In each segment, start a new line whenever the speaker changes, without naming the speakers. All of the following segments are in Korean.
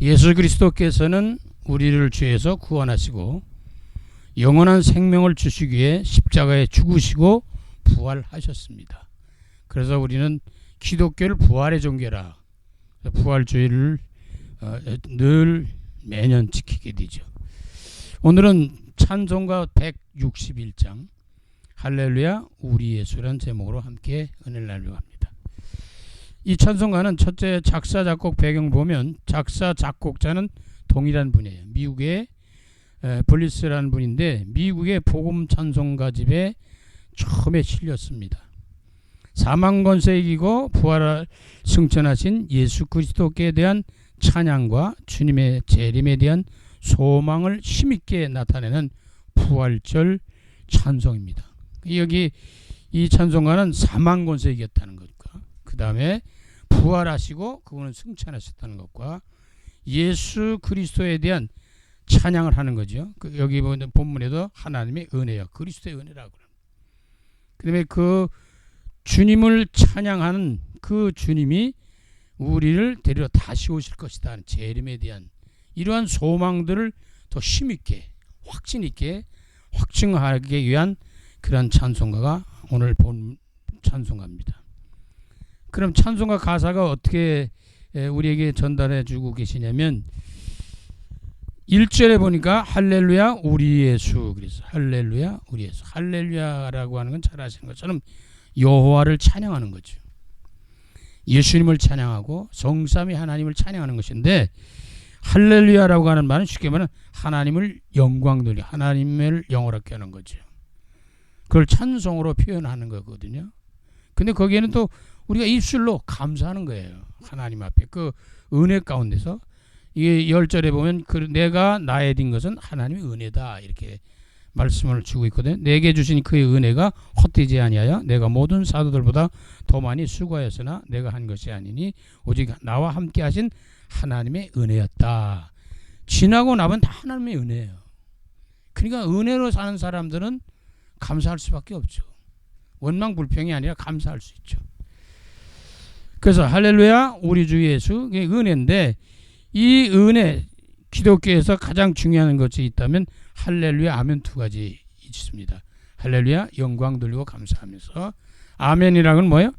예수 그리스도께서는 우리를 죄에서 구원하시고 영원한 생명을 주시기 위해 십자가에 죽으시고 부활하셨습니다. 그래서 우리는 기독교를 부활의 종교라, 부활주의를 늘 매년 지키게 되죠. 오늘은 찬송가 161장 할렐루야 우리 예수라는 제목으로 함께 은혜를 나누려고 합니다. 이 찬송가는 첫째 작사 작곡 배경 보면 작사 작곡자는 동일한 분이에요. 미국의 블리스라는 분인데 미국의 복음 찬송가집에 처음에 실렸습니다. 사망권세 이기고 부활을 승천하신 예수 그리스도께 대한 찬양과 주님의 재림에 대한 소망을 힘있게 나타내는 부활절 찬송입니다. 여기 이 찬송가는 사망권세 이겼다는 것과 그 다음에 부활하시고 그분은 승천하셨다는 것과 예수 그리스도에 대한 찬양을 하는 거죠. 여기 보면 본문에도 하나님의 은혜요, 그리스도의 은혜라고 그래요. 그다음에 그 주님을 찬양하는 그 주님이 우리를 데리러 다시 오실 것이다 하는 재림에 대한 이러한 소망들을 더 힘있게 확신있게 확증하기 위한 그런 찬송가가 오늘 본 찬송가입니다. 그럼 찬송가 가사가 어떻게 우리에게 전달해 주고 계시냐면 1절에 보니까 할렐루야 우리 예수, 그래서 할렐루야 우리 예수, 할렐루야라고 하는 건 잘 아시는 것처럼 여호와를 찬양하는 거죠. 예수님을 찬양하고 성삼위 하나님을 찬양하는 것인데 할렐루야라고 하는 말은 쉽게 말하면 하나님을 영광 돌리 하나님을 영원하게 하는 거죠. 그걸 찬송으로 표현하는 거거든요. 근데 거기에는 또 우리가 입술로 감사하는 거예요. 하나님 앞에 그 은혜 가운데서 이게 10절에 보면 내가 나에 든 것은 하나님의 은혜다 이렇게 말씀을 주고 있거든요. 내게 주신 그의 은혜가 헛되지 아니하여 내가 모든 사도들보다 더 많이 수고하였으나 내가 한 것이 아니니 오직 나와 함께 하신 하나님의 은혜였다. 지나고 나면 다 하나님의 은혜예요. 그러니까 은혜로 사는 사람들은 감사할 수밖에 없죠. 원망불평이 아니라 감사할 수 있죠. 그래서 할렐루야 우리 주 예수, 이게 은혜인데 이 은혜 기독교에서 가장 중요한 것이 있다면 할렐루야 아멘 두 가지 있습니다. 할렐루야 영광 돌리고 감사하면서 아멘이라는 건 뭐예요?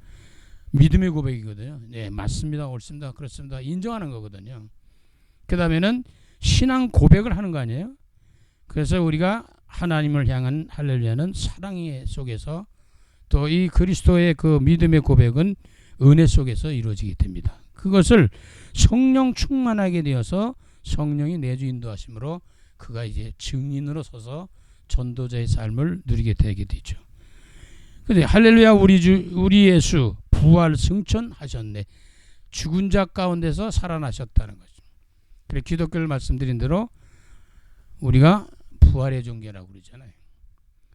믿음의 고백이거든요. 네, 맞습니다, 옳습니다, 그렇습니다 인정하는 거거든요. 그 다음에는 신앙 고백을 하는 거 아니에요? 그래서 우리가 하나님을 향한 할렐루야는 사랑의 속에서 또 이 그리스도의 그 믿음의 고백은 은혜 속에서 이루어지게 됩니다. 그것을 성령 충만하게 되어서 성령이 내주 인도하심으로 그가 이제 증인으로 서서 전도자의 삶을 누리게 되게 되죠. 근데 할렐루야 우리 예수 부활 승천하셨네. 죽은 자 가운데서 살아나셨다는 거죠. 그래 기독교를 말씀드린 대로 우리가 부활의 종교라고 그러잖아요.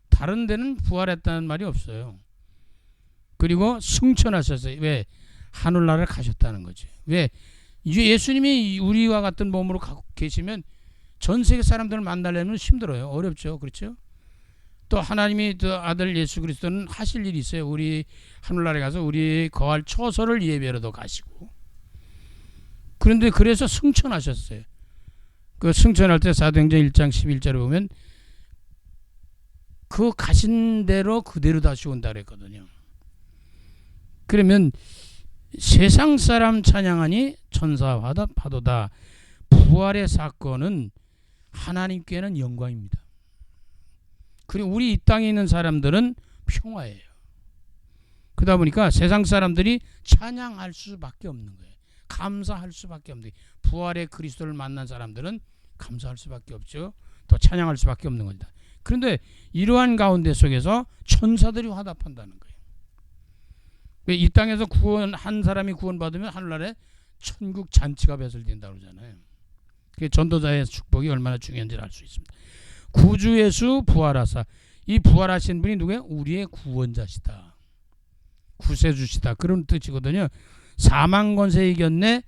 다른 데는 부활했다는 말이 없어요. 그리고 승천하셨어요. 왜? 하늘나라를 가셨다는 거죠. 왜? 예수님이 우리와 같은 몸으로 갖고 계시면 전 세계 사람들을 만나려면 힘들어요. 어렵죠. 그렇죠? 또 하나님이 또 아들 예수 그리스도는 하실 일이 있어요. 우리 하늘나라에 가서 우리 거할 처소를 예배하러도 가시고. 그런데 그래서 승천하셨어요. 그 승천할 때 사도행전 1장 11절에 보면 그 가신 대로 그대로 다시 온다 그랬거든요. 그러면 세상 사람 찬양하니 천사와다 파도다. 부활의 사건은 하나님께는 영광입니다. 그리고 우리 이 땅에 있는 사람들은 평화예요. 그러다 보니까 세상 사람들이 찬양할 수밖에 없는 거예요. 감사할 수밖에 없는 거예요. 부활의 그리스도를 만난 사람들은 감사할 수밖에 없죠. 또 찬양할 수밖에 없는 겁니다. 그런데 이러한 가운데 속에서 천사들이 화답한다는 거예요. 이 땅에서 한 사람이 구원받으면 하늘나라에 천국 잔치가 배설된다고 그러잖아요. 그게 전도자의 축복이 얼마나 중요한지를 알 수 있습니다. 구주 예수 부활하사. 이 부활하신 분이 누구예요? 우리의 구원자시다. 구세주시다. 그런 뜻이거든요. 사망권세 이겼네.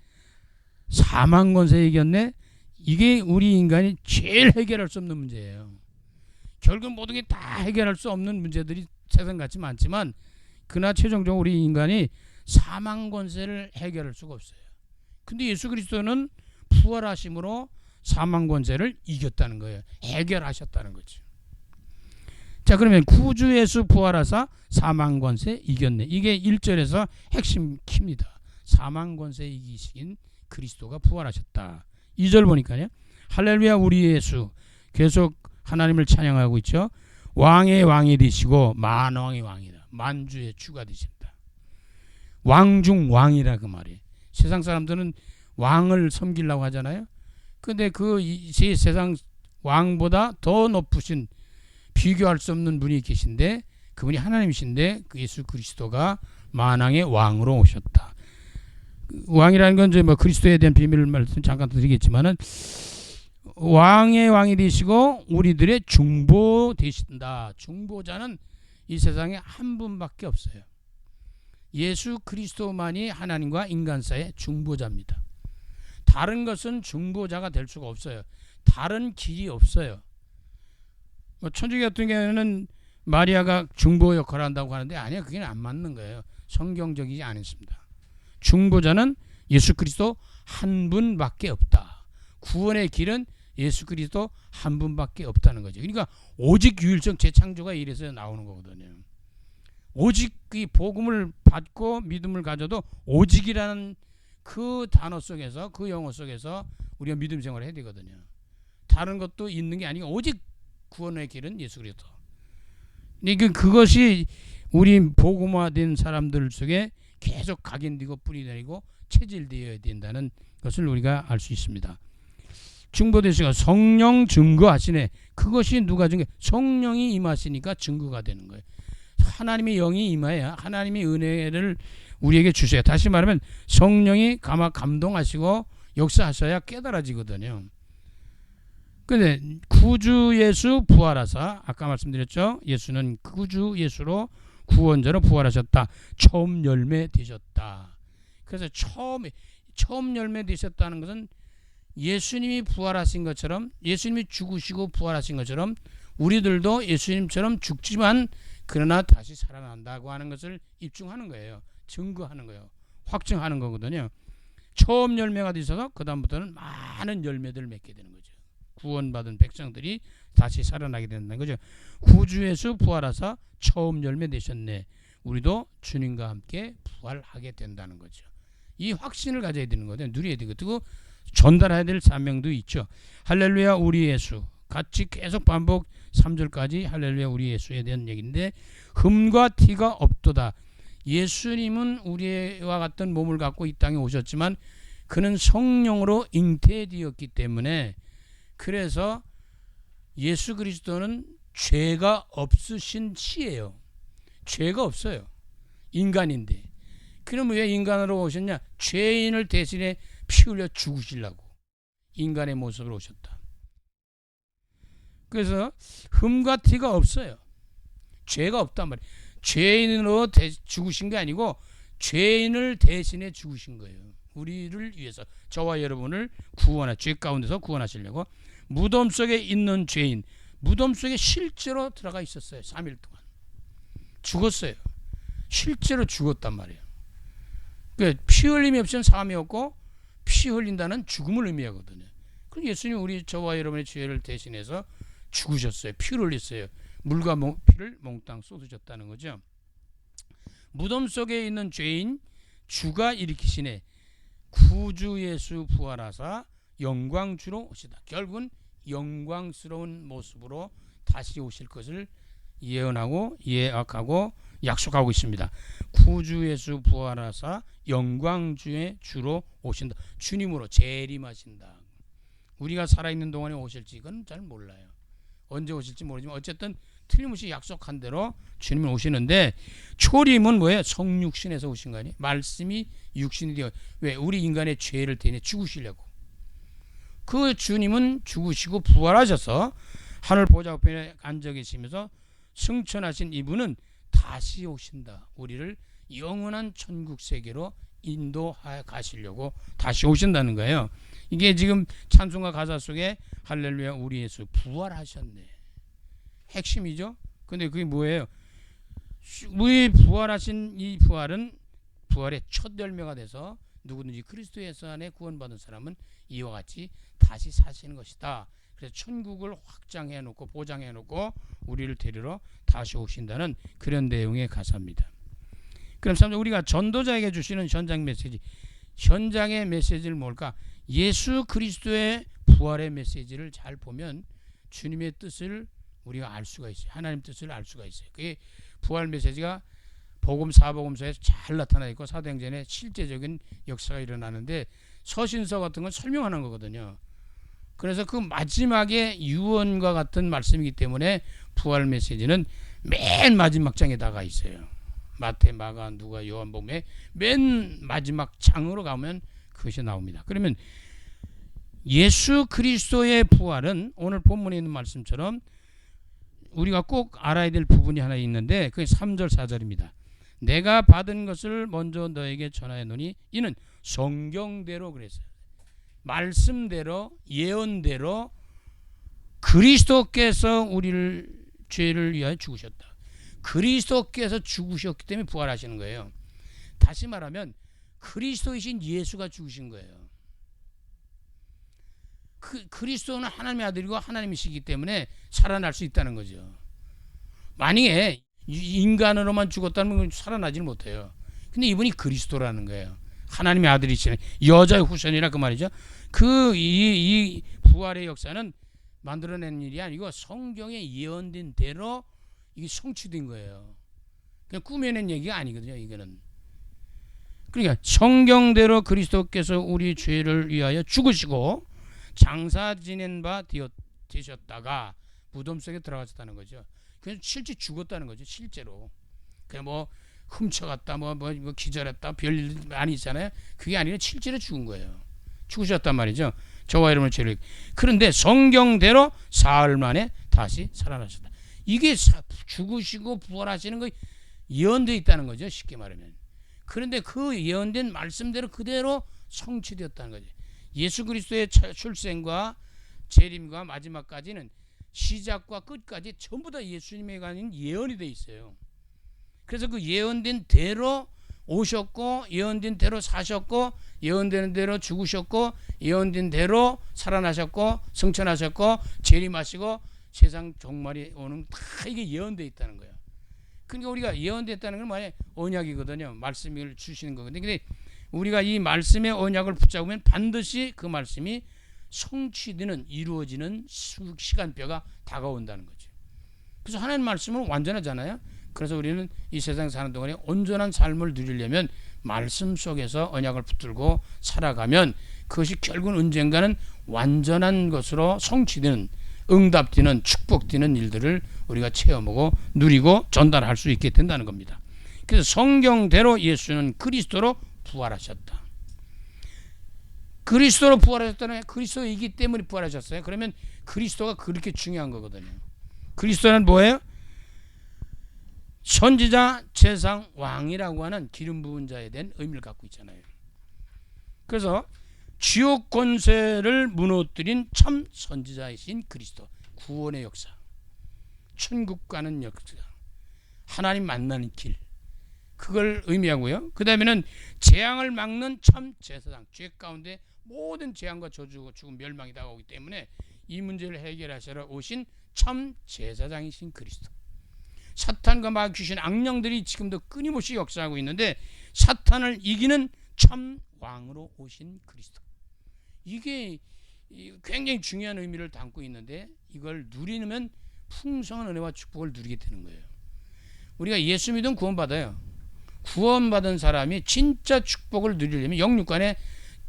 사망권세 이겼네. 이게 우리 인간이 제일 해결할 수 없는 문제예요. 결국 모든 게 다 해결할 수 없는 문제들이 세상같이 많지만 그러나 최종적으로 우리 인간이 사망권세를 해결할 수가 없어요. 근데 예수 그리스도는 부활하심으로 사망 권세를 이겼다는 거예요. 해결하셨다는 거죠. 자, 그러면 구주 예수 부활하사 사망 권세 이겼네. 이게 1절에서 핵심 키입니다. 사망 권세 이기신 그리스도가 부활하셨다. 2절 보니까요. 할렐루야 우리 예수, 계속 하나님을 찬양하고 있죠. 왕의 왕이 되시고 만왕의 왕이다. 만주의 주가 되신다. 왕중 왕이라 그 말이에요. 세상 사람들은 왕을 섬기려고 하잖아요. 근데 그 세상 왕보다 더 높으신, 비교할 수 없는 분이 계신데, 그분이 하나님이신데 그 예수 그리스도가 만왕의 왕으로 오셨다. 왕이라는 건 이제 뭐 그리스도에 대한 비밀을 말씀 잠깐 드리겠지만은, 왕의 왕이 되시고 우리들의 중보 되신다. 중보자는 이 세상에 한 분밖에 없어요. 예수 그리스도만이 하나님과 인간 사이의 중보자입니다. 다른 것은 중보자가 될 수가 없어요. 다른 길이 없어요. 뭐 천주교 같은 경우에는 마리아가 중보 역할을 한다고 하는데, 아니야, 그게 안 맞는 거예요. 성경적이지 않습니다. 중보자는 예수 그리스도 한 분밖에 없다. 구원의 길은 예수 그리스도 한 분밖에 없다는 거죠. 그러니까 오직 유일성 재창조가 이래서 나오는 거거든요. 오직 이 복음을 받고 믿음을 가져도 오직이라는 그 단어 속에서, 그 영어 속에서 우리가 믿음 생활을 해야 되거든요. 다른 것도 있는 게 아니고 오직 구원의 길은 예수 그리스도. 그러니까 그것이 우리 복음화된 사람들 속에 계속 각인되고 뿌리내리고 체질되어야 된다는 것을 우리가 알 수 있습니다. 중보되시고 성령 증거하시네. 그것이 누가 증거? 성령이 임하시니까 증거가 되는 거예요. 하나님의 영이 임하여야 하나님의 은혜를 우리에게 주세요. 다시 말하면 성령이 감동하시고 역사하셔야 깨달아지거든요. 근데 구주 예수 부활하사, 아까 말씀드렸죠. 예수는 구주 예수로 구원자로 부활하셨다. 처음 열매 되셨다. 그래서 처음 열매 되셨다는 것은 예수님이 부활하신 것처럼, 예수님이 죽으시고 부활하신 것처럼 우리들도 예수님처럼 죽지만 그러나 다시 살아난다고 하는 것을 입증하는 거예요. 증거하는 거예요. 확증하는 거거든요. 처음 열매가 되셔서 그 다음부터는 많은 열매들을 맺게 되는 거죠. 구원받은 백성들이 다시 살아나게 된다는 거죠. 구주 예수 부활하사 처음 열매 되셨네. 우리도 주님과 함께 부활하게 된다는 거죠. 이 확신을 가져야 되는 거죠. 누려야 되고, 또 전달해야 될 사명도 있죠. 할렐루야 우리 예수, 같이 계속 반복 3절까지 할렐루야 우리 예수에 대한 얘기인데, 흠과 티가 없도다. 예수님은 우리와 같은 몸을 갖고 이 땅에 오셨지만 그는 성령으로 잉태되었기 때문에, 그래서 예수 그리스도는 죄가 없으신 시예요. 죄가 없어요. 인간인데. 그럼 왜 인간으로 오셨냐? 죄인을 대신에 피 흘려 죽으시려고 인간의 모습으로 오셨다. 그래서 흠과 티가 없어요. 죄가 없단 말이에요. 죄인으로 죽으신 게 아니고 죄인을 대신해 죽으신 거예요. 우리를 위해서, 저와 여러분을 죄 가운데서 구원하시려고. 무덤 속에 있는 죄인, 무덤 속에 실제로 들어가 있었어요. 3일 동안 죽었어요. 실제로 죽었단 말이에요. 그러니까 피 흘림이 없이는 사함이 없고, 피 흘린다는 죽음을 의미하거든요. 그럼 예수님 저와 여러분의 죄를 대신해서 죽으셨어요. 피를 흘렸어요. 물과 피를 몽땅 쏟으셨다는 거죠. 무덤 속에 있는 죄인 주가 일으키시네. 구주 예수 부활하사 영광주로 오시다. 결국은 영광스러운 모습으로 다시 오실 것을 예언하고 예약하고 약속하고 있습니다. 구주 예수 부활하사 영광주의 주로 오신다. 주님으로 재림하신다. 우리가 살아있는 동안에 오실지 그건 잘 몰라요. 언제 오실지 모르지만 어쨌든 틀림없이 약속한 대로 주님은 오시는데, 초림은 뭐예요? 성육신에서 오신 거 아니에요? 말씀이 육신이 되어, 왜? 우리 인간의 죄를 대신해 죽으시려고. 그 주님은 죽으시고 부활하셔서 하늘 보좌 우편에 앉아 계시면서 승천하신 이분은 다시 오신다. 우리를 영원한 천국 세계로 인도하여 가시려고 다시 오신다는 거예요. 이게 지금 찬송가 가사 속에 할렐루야 우리 예수 부활하셨네. 핵심이죠. 근데 그게 뭐예요? 우리 부활하신 이 부활은 부활의 첫 열매가 돼서 누구든지 그리스도 예수 안에 구원받은 사람은 이와 같이 다시 사시는 것이다. 그래서 천국을 확장해 놓고 보장해 놓고 우리를 데리러 다시 오신다는 그런 내용의 가사입니다. 그럼 우리가 전도자에게 주시는 현장 메시지, 현장의 메시지를 뭘까? 예수 그리스도의 부활의 메시지를 잘 보면 주님의 뜻을 우리가 알 수가 있어요. 하나님 뜻을 알 수가 있어요. 그게 부활 메시지가 복음 사복음서에서 잘 나타나 있고 사도행전에 실제적인 역사가 일어나는데 서신서 같은 건 설명하는 거거든요. 그래서 그 마지막에 유언과 같은 말씀이기 때문에 부활 메시지는 맨 마지막 장에 다가 있어요. 마태, 마가, 누가, 요한복음의 맨 마지막 장으로 가면 그것이 나옵니다. 그러면 예수 그리스도의 부활은 오늘 본문에 있는 말씀처럼 우리가 꼭 알아야 될 부분이 하나 있는데 그게 3절 4절입니다. 내가 받은 것을 먼저 너에게 전하였노니 이는 성경대로 그랬어요. 말씀대로 예언대로 그리스도께서 우리를 죄를 위하여 죽으셨다. 그리스도께서 죽으셨기 때문에 부활하시는 거예요. 다시 말하면 그리스도이신 예수가 죽으신 거예요. 그리스도는 하나님의 아들이고 하나님이시기 때문에 살아날 수 있다는 거죠. 만약에 인간으로만 죽었다면 살아나지는 못해요. 근데 이분이 그리스도라는 거예요. 하나님의 아들이시네. 여자의 후손이라 그 말이죠. 이 부활의 역사는 만들어낸 일이 아니고 성경에 예언된 대로 이게 성취된 거예요. 그냥 꾸며낸 얘기가 아니거든요. 이거는. 그러니까 성경대로 그리스도께서 우리 죄를 위하여 죽으시고 장사 지낸 바 되셨다가 무덤 속에 들어가셨다는 거죠. 그래서 실제 죽었다는 거죠. 실제로. 그냥 뭐 훔쳐갔다, 뭐 기절했다, 별일 많이 있잖아요. 그게 아니라 실제로 죽은 거예요. 죽으셨단 말이죠. 저와 여러분의 죄를. 그런데 성경대로 사흘 만에 다시 살아나셨다. 이게 죽으시고 부활하시는 거 예언되어 있다는 거죠. 쉽게 말하면. 그런데 그 예언된 말씀대로 그대로 성취되었다는 거죠. 예수 그리스도의 출생과 재림과 마지막까지는 시작과 끝까지 전부 다 예수님에 관한 예언이 되어 있어요. 그래서 그 예언된 대로 오셨고 예언된 대로 사셨고 예언되는 대로 죽으셨고 예언된 대로 살아나셨고 승천하셨고 재림하시고 세상 종말이 오는 다 이게 예언되어 있다는 거예요. 그러니까 우리가 예언됐다는 건 만약 언약이거든요. 말씀을 주시는 거거든요. 근데 우리가 이 말씀의 언약을 붙잡으면 반드시 그 말씀이 성취되는 이루어지는 시간표가 다가온다는 거죠. 그래서 하나님 말씀은 완전하잖아요. 그래서 우리는 이 세상 사는 동안에 온전한 삶을 누리려면 말씀 속에서 언약을 붙들고 살아가면 그것이 결국은 언젠가는 완전한 것으로 성취되는 응답되는 축복되는 일들을 우리가 체험하고 누리고 전달할 수 있게 된다는 겁니다. 그래서 성경대로 예수는 그리스도로 부활하셨다. 그리스도로 부활하셨다는 그리스도이기 때문에 부활하셨어요. 그러면 그리스도가 그렇게 중요한 거거든요. 그리스도는 뭐예요? 선지자, 제상, 왕이라고 하는 기름 부은 자에 대한 의미를 갖고 있잖아요. 그래서 지옥 권세를 무너뜨린 참 선지자이신 그리스도, 구원의 역사, 천국 가는 역사, 하나님 만나는 길, 그걸 의미하고요. 그 다음에는 재앙을 막는 참 제사장, 죄 가운데 모든 재앙과 저주, 죽음, 멸망이 다가오기 때문에 이 문제를 해결하시러 오신 참 제사장이신 그리스도. 사탄과 마귀 귀신 악령들이 지금도 끊임없이 역사하고 있는데 사탄을 이기는 참 왕으로 오신 그리스도. 이게 굉장히 중요한 의미를 담고 있는데 이걸 누리면 풍성한 은혜와 축복을 누리게 되는 거예요. 우리가 예수 믿으면 구원받아요. 구원받은 사람이 진짜 축복을 누리려면 영육간에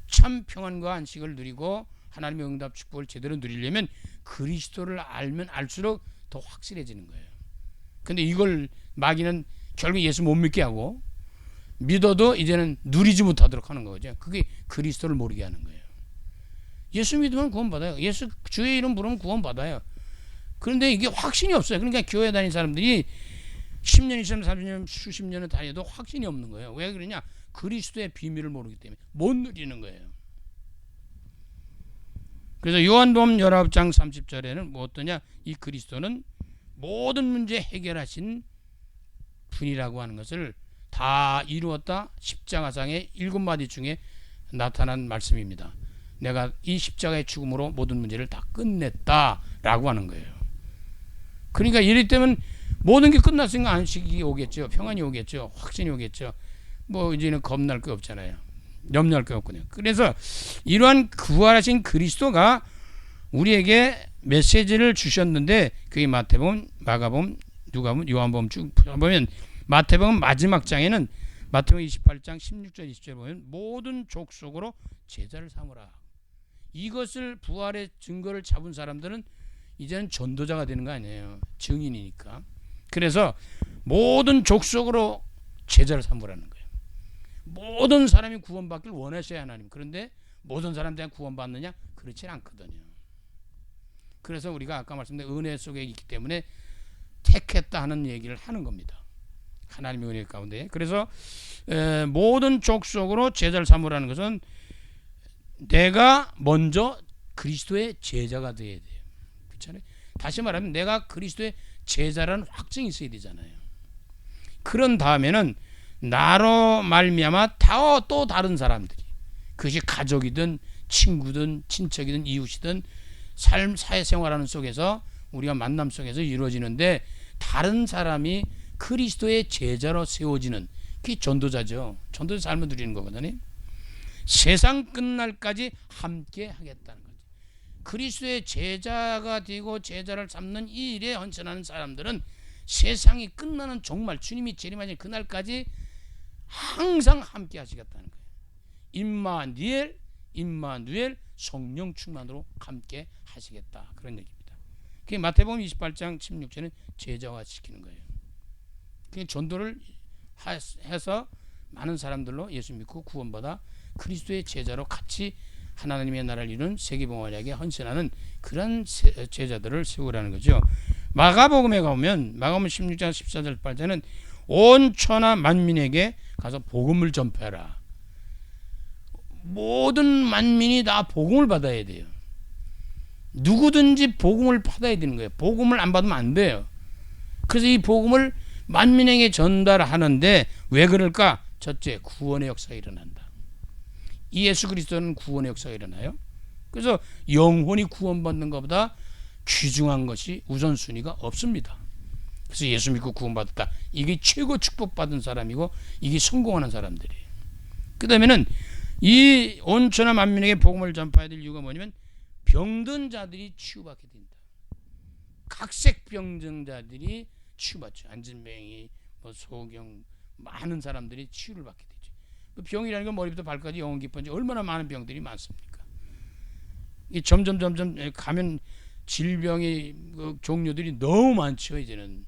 참 평안과 안식을 누리고 하나님의 응답 축복을 제대로 누리려면 그리스도를 알면 알수록 더 확실해지는 거예요. 근데 이걸 마귀는 결국 예수 못 믿게 하고 믿어도 이제는 누리지 못하도록 하는 거죠. 그게 그리스도를 모르게 하는 거예요. 예수 믿으면 구원받아요. 예수 주의 이름 부르면 구원받아요. 그런데 이게 확신이 없어요. 그러니까 교회 다니는 사람들이 10년, 20년, 30년, 수십 년을 다녀도 확신이 없는 거예요. 왜 그러냐? 그리스도의 비밀을 모르기 때문에 못 누리는 거예요. 그래서 요한복음 19장 30절에는 뭐 어떠냐? 이 그리스도는 모든 문제 해결하신 분이라고 하는 것을 다 이루었다. 십자가상의 7마디 중에 나타난 말씀입니다. 내가 이 십자가의 죽음으로 모든 문제를 다 끝냈다라고 하는 거예요. 그러니까 이럴 때면 모든 게 끝났으니까 안식이 오겠죠. 평안이 오겠죠. 확신이 오겠죠. 뭐 이제는 겁날 거 없잖아요. 염려할 거 없거든요. 그래서 이러한 부활하신 그리스도가 우리에게 메시지를 주셨는데 그게 마태복음, 마가복음, 누가복음, 요한복음 쭉 보면 마태복음 마지막 장에는 마태복음 28장 16절 20절 보면 모든 족속으로 제자를 삼으라. 이것을 부활의 증거를 잡은 사람들은 이제는 전도자가 되는 거 아니에요. 증인이니까. 그래서 모든 족속으로 제자를 삼으라는 거예요. 모든 사람이 구원받길 원하셔야 하나님. 그런데 모든 사람들이 구원받느냐? 그렇지 않거든요. 그래서 우리가 아까 말씀드린 은혜 속에 있기 때문에 택했다 하는 얘기를 하는 겁니다. 하나님의 은혜 가운데. 그래서 모든 족속으로 제자를 삼으라는 것은 내가 먼저 그리스도의 제자가 되어야 돼요. 그렇잖아요. 다시 말하면 내가 그리스도의 제자라는 확증이 있어야 되잖아요. 그런 다음에는 나로 말미암아 또 다른 사람들이, 그것이 가족이든 친구든 친척이든 이웃이든 사회생활하는 속에서 우리가 만남 속에서 이루어지는데 다른 사람이 그리스도의 제자로 세워지는 그게 전도자죠. 전도자 삶을 누리는 거거든요. 세상 끝날까지 함께 하겠다는 거죠. 그리스도의 제자가 되고 제자를 삼는 이 일에 헌신하는 사람들은 세상이 끝나는 정말 주님이 재림하신 그날까지 항상 함께 하시겠다는 거예요. 임마누엘 성령 충만으로 함께 하시겠다. 그런 얘기입니다. 그게 마태복음 28장 16절은 제자화 시키는 거예요. 그 전도를 해서 많은 사람들로 예수 믿고 구원받아 그리스도의 제자로 같이 하나님의 나라를 이루는 세계봉헌하게 헌신하는 그런 제자들을 세우라는 거죠. 마가복음에 가보면 마가복음 16장 14절 8절은 온 천하 만민에게 가서 복음을 전파해라. 모든 만민이 다 복음을 받아야 돼요. 누구든지 복음을 받아야 되는 거예요. 복음을 안 받으면 안 돼요. 그래서 이 복음을 만민에게 전달하는데 왜 그럴까? 첫째, 구원의 역사가 일어난다. 이 예수 그리스도는 구원의 역사가 일어나요. 그래서 영혼이 구원받는 것보다 귀중한 것이 우선순위가 없습니다. 그래서 예수 믿고 구원받았다. 이게 최고 축복받은 사람이고 이게 성공하는 사람들이에요. 그 다음에는 이 온 천하 만민에게 복음을 전파해야 될 이유가 뭐냐면 병든 자들이 치유받게 된다. 각색 병증자들이 치유받죠. 안진뱅이, 소경, 많은 사람들이 치유를 받게 되죠. 그 병이라는 건 머리부터 발까지 영혼 깊은지 얼마나 많은 병들이 많습니까? 이 점점 가면 질병의 그 종류들이 너무 많죠 이제는.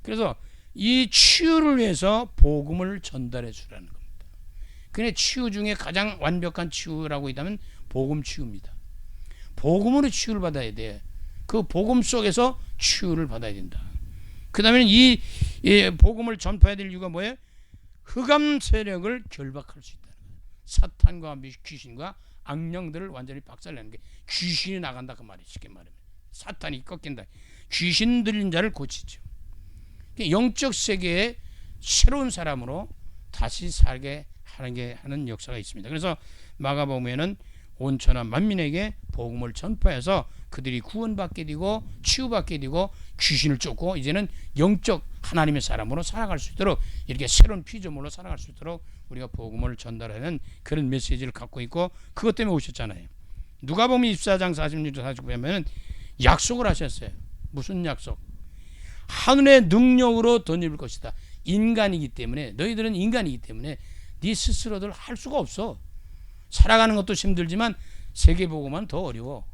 그래서 이 치유를 위해서 복음을 전달해 주라는 겁니다. 근데 치유 중에 가장 완벽한 치유라고 있다면 복음 치유입니다. 복음으로 치유를 받아야 돼. 그 복음 속에서 치유를 받아야 된다. 그 다음에 이 복음을 전파해야 될 이유가 뭐예요? 흑암 세력을 결박할 수 있다는 거예요. 사탄과 귀신과 악령들을 완전히 박살내는 게 귀신이 나간다 그 말이에요. 쉽게 말하면 사탄이 꺾인다. 귀신 들린 자를 고치죠. 영적 세계의 새로운 사람으로 다시 살게 하는 역사가 있습니다. 그래서 마가복음에는 온 천하 만민에게 복음을 전파해서 그들이 구원받게 되고 치유받게 되고 귀신을 쫓고 이제는 영적 하나님의 사람으로 살아갈 수 있도록 이렇게 새로운 피조물로 살아갈 수 있도록 우리가 복음을 전달하는 그런 메시지를 갖고 있고 그것 때문에 오셨잖아요. 누가복음 24장 46절 49절에는 약속을 하셨어요. 무슨 약속? 하늘의 능력으로 덧입을 것이다. 인간이기 때문에 너희들은 인간이기 때문에 네 스스로들 할 수가 없어. 살아가는 것도 힘들지만 세계복음은 더 어려워.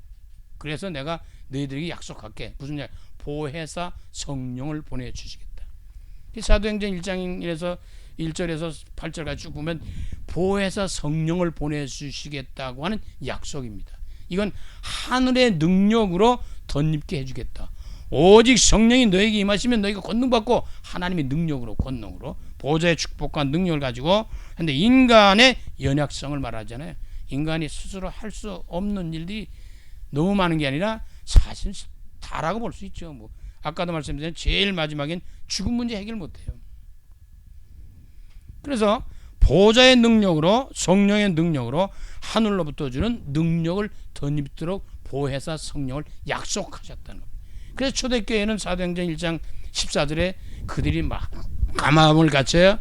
그래서 내가 너희들에게 약속할게. 무슨 약? 보혜사 성령을 보내주시겠다. 사도행전 1장에서 1절에서 8절까지 쭉 보면 보혜사 성령을 보내주시겠다고 하는 약속입니다. 이건 하늘의 능력으로 덧입게 해주겠다. 오직 성령이 너에게 임하시면 너희가 권능받고 하나님의 능력으로 권능으로 보좌의 축복과 능력을 가지고 근데 인간의 연약성을 말하잖아요. 인간이 스스로 할 수 없는 일들이 너무 많은 게 아니라 사실 다라고 볼 수 있죠. 뭐 아까도 말씀드린 제일 마지막엔 죽은 문제 해결 못해요. 그래서 보좌의 능력으로, 성령의 능력으로 하늘로부터 주는 능력을 덧입도록 보혜사 성령을 약속하셨다는 겁니다. 그래서 초대교회는 사도행전 1장 14절에 그들이 막 마음을 갖춰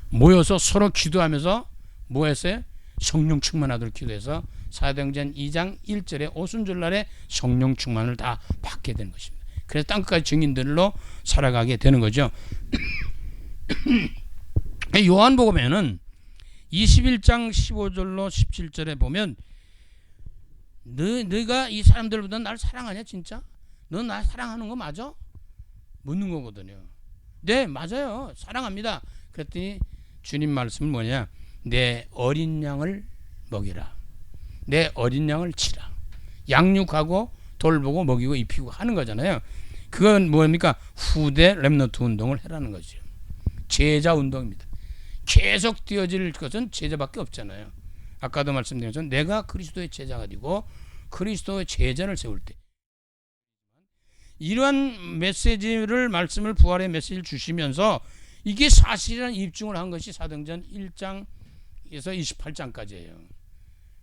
모여서 서로 기도하면서 뭐 했어요? 성령 충만하도록 기도해서 사도행전 2장 1절에 오순절날에 성령 충만을 다 받게 되는 것입니다. 그래서 땅끝까지 증인들로 살아가게 되는 거죠. 요한복음에는 21장 15절로 17절에 보면 너희가 이 사람들보다 나를 사랑하냐 진짜? 너 나 사랑하는 거 맞아? 묻는 거거든요. 네 맞아요 사랑합니다. 그랬더니 주님 말씀은 뭐냐? 내 어린 양을 먹이라. 내 어린 양을 치라. 양육하고 돌보고 먹이고 입히고 하는 거잖아요. 그건 뭡니까? 후대 렘넌트 운동을 해라는 거죠. 제자 운동입니다. 계속 뛰어질 것은 제자밖에 없잖아요. 아까도 말씀드린 것처럼 내가 그리스도의 제자가 되고 그리스도의 제자를 세울 때 이러한 메시지를 말씀을 부활의 메시지를 주시면서 이게 사실이라는 입증을 한 것이 사도행전 1장에서 28장까지예요.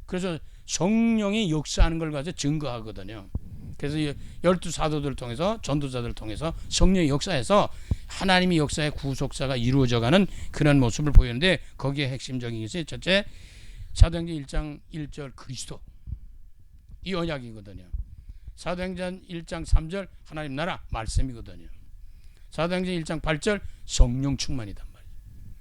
그래서 성령이 역사하는 걸 가지고 증거하거든요. 그래서 12사도들을 통해서 전도자들을 통해서 성령의 역사에서 하나님의 역사의 구속사가 이루어져가는 그런 모습을 보이는데 거기에 핵심적인 것이 첫째 사도행전 1장 1절 그리스도 이 언약이거든요. 사도행전 1장 3절 하나님 나라 말씀이거든요. 사도행전 1장 8절 성령 충만이단 말이에요.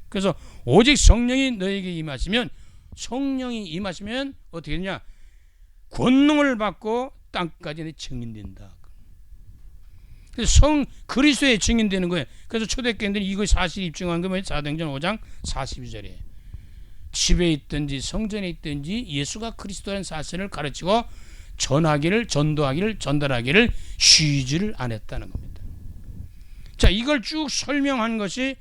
그래서 오직 성령이 너에게 임하시면 성령이 임하시면 어떻게 되냐? 권능을 받고 땅까지 증인된다. 그래서 그리스도의 증인되는 거예요. 그래서 초대교인들이 이거 사실 입증한 거 뭐예요? 사도행전 5장 42절에 집에 있든지 성전에 있든지 예수가 그리스도라는 사실을 가르치고 전하기를 전도하기를 전달하기를 쉬지를 안 했다는 겁니다. 자 이걸 쭉 설명한 것이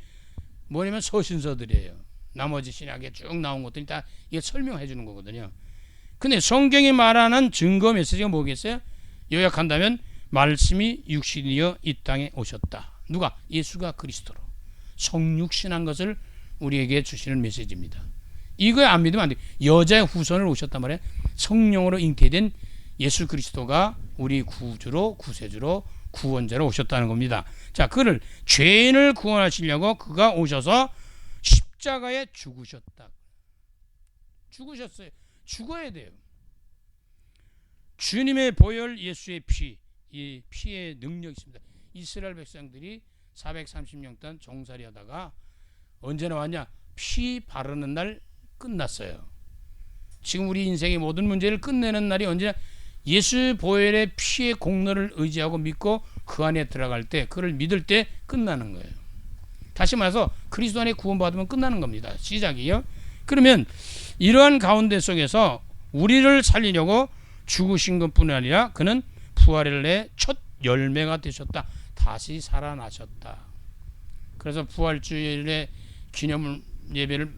뭐냐면 서신서들이에요. 나머지 신약에 쭉 나온 것들이 다 이게 설명해 주는 거거든요. 근데 성경이 말하는 증거 메시지가 뭐겠어요? 요약한다면 말씀이 육신이여 이 땅에 오셨다. 누가? 예수가 그리스도로 성육신한 것을 우리에게 주시는 메시지입니다. 이거 안 믿으면 안 돼요. 여자의 후손을 오셨단 말이에요. 성령으로 잉태된 예수 그리스도가 우리 구주로 구세주로 구원자로 오셨다는 겁니다. 자, 그를 죄인을 구원하시려고 그가 오셔서 십자가에 죽으셨다. 죽으셨어요. 죽어야 돼요. 주님의 보혈 예수의 피, 이 피의 능력이 있습니다. 이스라엘 백성들이 430년 동안 종살이 하다가 언제 나왔냐? 피 바르는 날 끝났어요. 지금 우리 인생의 모든 문제를 끝내는 날이 언제냐? 예수 보혈의 피의 공로를 의지하고 믿고 그 안에 들어갈 때, 그를 믿을 때 끝나는 거예요. 다시 말해서 그리스도 안에 구원받으면 끝나는 겁니다. 시작이요. 그러면 이러한 가운데 속에서 우리를 살리려고 죽으신 것뿐 아니라 그는 부활을 내 첫 열매가 되셨다. 다시 살아나셨다. 그래서 부활주일의 기념 예배를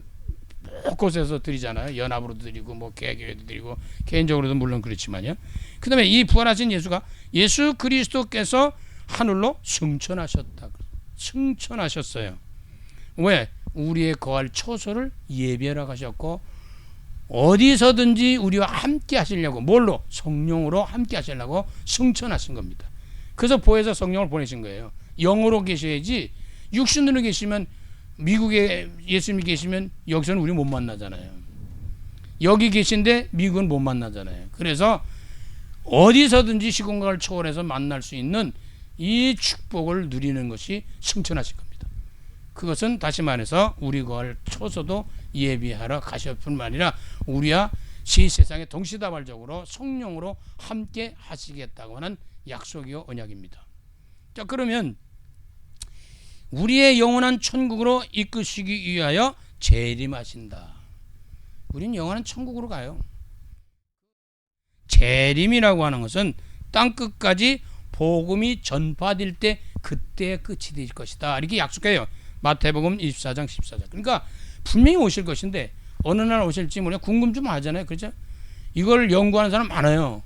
곳곳에서 드리잖아요. 연합으로 드리고 뭐 개교회도 드리고 개인적으로도 물론 그렇지만요. 그 다음에 이 부활하신 예수가 예수 그리스도께서 하늘로 승천하셨다. 승천하셨어요. 왜? 우리의 거할 처소를 예비하러 가셨고 어디서든지 우리와 함께 하시려고 뭘로? 성령으로 함께 하시려고 승천하신 겁니다. 그래서 보혜사 성령을 보내신 거예요. 영으로 계셔야지 육신으로 계시면 미국에 예수님이 계시면 여기서는 우리 못 만나잖아요. 여기 계신데 미국은 못 만나잖아요. 그래서 어디서든지 시공간을 초월해서 만날 수 있는 이 축복을 누리는 것이 승천하신 겁니다. 그것은 다시 말해서 우리 거할 초소도 예비하러 가실 뿐만 아니라 우리와 이 세상에 동시다발적으로 성령으로 함께 하시겠다고 하는 약속이요 언약입니다. 자 그러면 우리의 영원한 천국으로 이끄시기 위하여 재림하신다. 우린 영원한 천국으로 가요. 재림이라고 하는 것은 땅끝까지 복음이 전파될 때 그때 끝이 될 것이다. 이렇게 약속해요. 마태복음 24장 14절. 그러니까 분명히 오실 것인데 어느 날 오실지 모르겠 궁금 좀 하잖아요. 그렇죠? 이걸 연구하는 사람 많아요.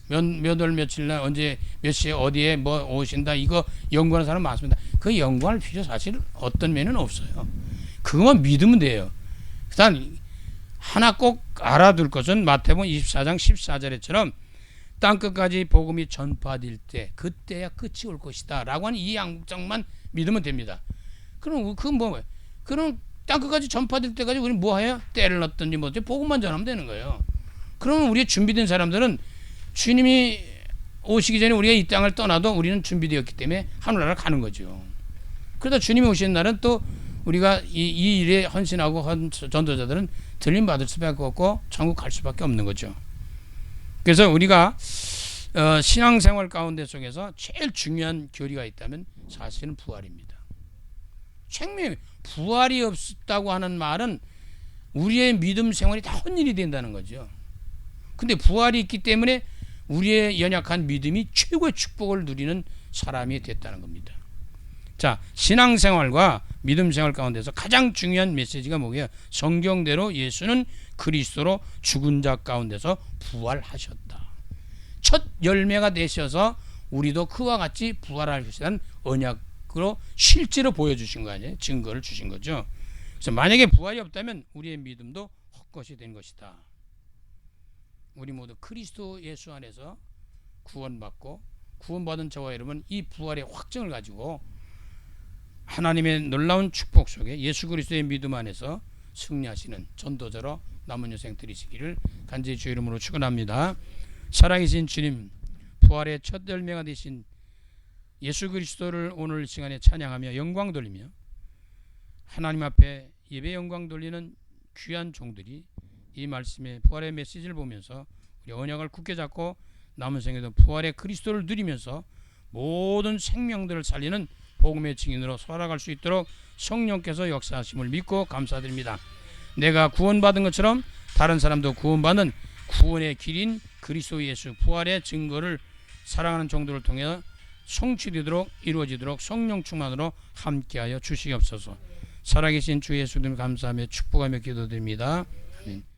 몇 월 며칠 날 언제 몇 시에 어디에 뭐 오신다 이거 연구하는 사람 많습니다. 그 연구할 필요 사실 어떤 면은 없어요. 그것만 믿으면 돼요. 일단 하나 꼭 알아둘 것은 마태복음 24장 14절에처럼 땅끝까지 복음이 전파될 때 그때야 끝이 올 것이다 라고 하는 이 양장만 믿으면 됩니다. 그럼 그럼 땅끝까지 전파될 때까지 우리는 뭐해요? 때를 넣든지 뭐든지 복음만 전하면 되는 거예요. 그러면 우리의 준비된 사람들은 주님이 오시기 전에 우리가 이 땅을 떠나도 우리는 준비되었기 때문에 하늘나라를 가는 거죠. 그러다 주님이 오시는 날은 또 우리가 이 일에 헌신하고 전도자들은 들림 받을 수밖에 없고 천국 갈 수밖에 없는 거죠. 그래서 우리가 신앙생활 가운데 속에서 제일 중요한 교리가 있다면 사실은 부활입니다. 생명, 부활이 없다고 하는 말은 우리의 믿음 생활이 다 헛일이 된다는 거죠. 근데 부활이 있기 때문에 우리의 연약한 믿음이 최고의 축복을 누리는 사람이 됐다는 겁니다. 자, 신앙생활과 믿음생활 가운데서 가장 중요한 메시지가 뭐예요? 성경대로 예수는 그리스도로 죽은 자 가운데서 부활하셨다. 첫 열매가 되셔서 우리도 그와 같이 부활할 것이라는 언약으로 실제로 보여주신 거 아니에요? 증거를 주신 거죠. 그래서 만약에 부활이 없다면 우리의 믿음도 헛것이 된 것이다. 우리 모두 그리스도 예수 안에서 구원받고 구원받은 저와 여러분 이 부활의 확증을 가지고 하나님의 놀라운 축복 속에 예수 그리스도의 믿음 안에서 승리하시는 전도자로 남은 여생 들이시기를 간절히 주의 이름으로 축원합니다. 살아계신 주님, 부활의 첫 열매가 되신 예수 그리스도를 오늘 시간에 찬양하며 영광 돌리며 하나님 앞에 예배 영광 돌리는 귀한 종들이 이 말씀의 부활의 메시지를 보면서 우리 언약을 굳게 잡고 남은 생에도 부활의 그리스도를 누리면서 모든 생명들을 살리는 복음의 증인으로 살아갈 수 있도록 성령께서 역사하심을 믿고 감사드립니다. 내가 구원받은 것처럼 다른 사람도 구원받는 구원의 길인 그리스도 예수 부활의 증거를 사랑하는 종들을 통해 성취되도록 이루어지도록 성령 충만으로 함께하여 주시옵소서. 살아계신 주 예수님 감사하며 축복하며 기도드립니다. 아멘.